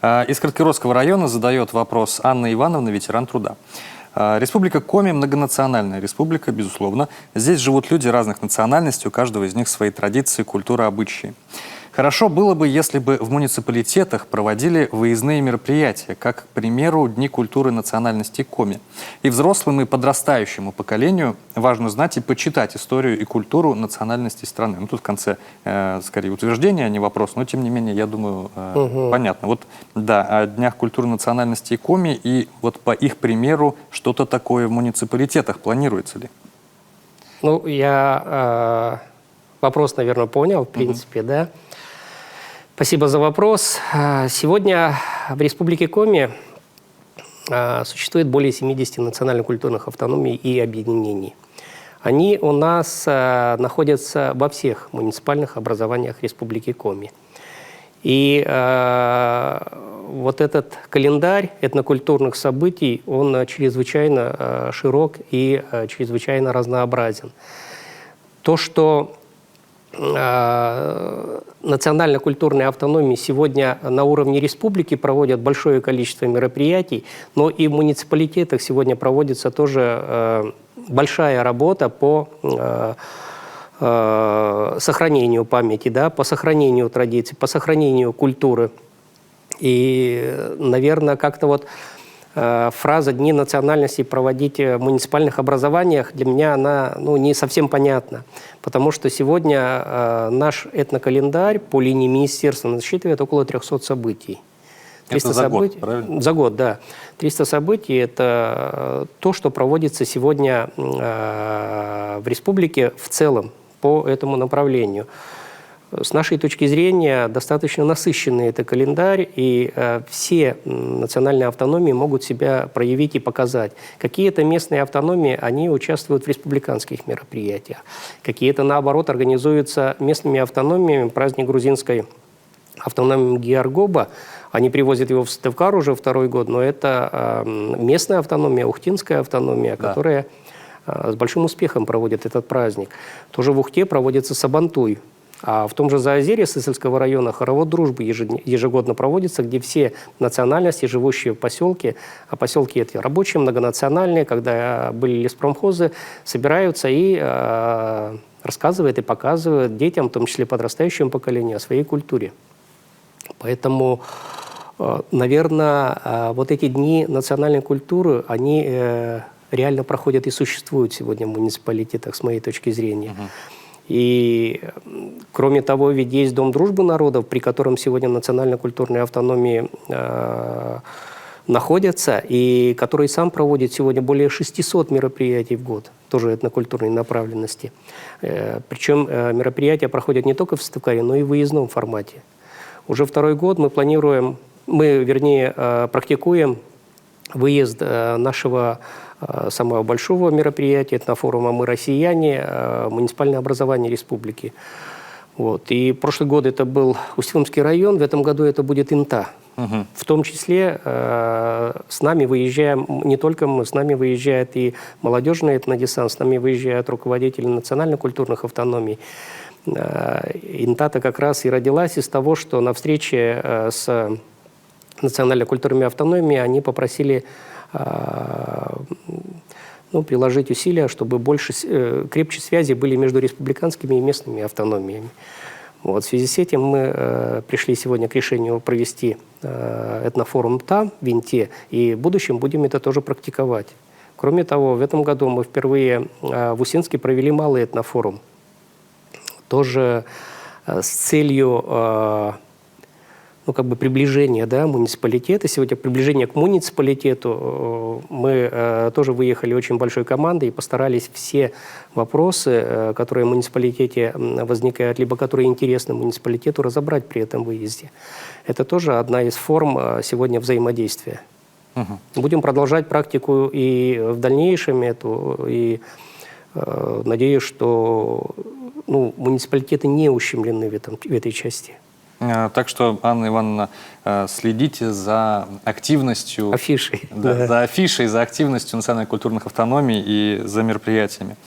Из Краткеродского района задает вопрос Анна Ивановна, ветеран труда. Республика Коми – многонациональная республика, безусловно. Здесь живут люди разных национальностей, у каждого из них свои традиции, культура, обычаи. Хорошо было бы, если бы в муниципалитетах проводили выездные мероприятия, как, к примеру, Дни культуры национальностей Коми. И взрослым, и подрастающему поколению важно знать и почитать историю и культуру национальностей страны. Ну, тут в конце, скорее, утверждение, а не вопрос, но, тем не менее, я думаю, понятно. Вот, да, о Днях культуры национальностей Коми, и вот по их примеру, что-то такое в муниципалитетах планируется ли? Ну, я вопрос, наверное, понял, в принципе, да. Спасибо за вопрос. Сегодня в Республике Коми существует более 70 национально-культурных автономий и объединений. Они у нас находятся во всех муниципальных образованиях Республики Коми. И вот этот календарь этнокультурных событий, он чрезвычайно широк и чрезвычайно разнообразен. То, что национально-культурные автономии сегодня на уровне республики проводят большое количество мероприятий, но и в муниципалитетах сегодня проводится тоже большая работа по сохранению памяти, да, по сохранению традиций, по сохранению культуры. И, наверное, как-то вот фраза «Дни национальностей» проводить в муниципальных образованиях для меня она не совсем понятна, потому что сегодня наш этнокалендарь по линии министерства насчитывает около 300 событий. 300 это за событий, год, правильно? За год, да. 300 событий – это то, что проводится сегодня в республике в целом по этому направлению. С нашей точки зрения, достаточно насыщенный это календарь, и все национальные автономии могут себя проявить и показать. Какие-то местные автономии, они участвуют в республиканских мероприятиях. Какие-то, наоборот, организуются местными автономиями. Праздник грузинской автономии Георгоба, они привозят его в Сыктывкар уже второй год, но это местная автономия, ухтинская автономия, да, которая с большим успехом проводит этот праздник. Тоже в Ухте проводится Сабантуй. А в том же Заозерье Сысольского района хоровод дружбы ежегодно проводится, где все национальности, живущие в поселке, а поселки эти рабочие, многонациональные, когда были леспромхозы, собираются и рассказывают и показывают детям, в том числе подрастающему поколению, о своей культуре. Поэтому, наверное, вот эти дни национальной культуры, они реально проходят и существуют сегодня в муниципалитетах, с моей точки зрения. И, кроме того, ведь есть Дом дружбы народов, при котором сегодня национально-культурные автономии находятся, и который сам проводит сегодня более 600 мероприятий в год, тоже этнокультурной направленности. Причем мероприятия проходят не только в Сыктывкаре, но и в выездном формате. Уже второй год мы практикуем выезд нашего самого большого мероприятия, этнофорума «Мы россияне», муниципальное образование республики. Вот. И прошлый год это был Усть-Илимский район, в этом году это будет Инта. В том числе с нами выезжаем, не только мы, с нами выезжает и молодежный этнодесант, с нами выезжают руководители национально-культурных автономий. Инта-то как раз и родилась из того, что на встрече с национально-культурными автономиями они попросили приложить усилия, чтобы крепче связи были между республиканскими и местными автономиями. Вот, в связи с этим мы пришли сегодня к решению провести этнофорум там, в Инте, и в будущем будем это тоже практиковать. Кроме того, в этом году мы впервые в Усинске провели малый этнофорум, тоже с целью приближение, да, муниципалитета. Сегодня приближение к муниципалитету. Мы тоже выехали очень большой командой и постарались все вопросы, которые в муниципалитете возникают, либо которые интересны муниципалитету, разобрать при этом выезде. Это тоже одна из форм сегодня взаимодействия. Будем продолжать практику и в дальнейшем и надеюсь, что муниципалитеты не ущемлены в этой части. Так что, Анна Ивановна, следите за активностью, афишей, за афишей, за активностью национально-культурных автономий и за мероприятиями.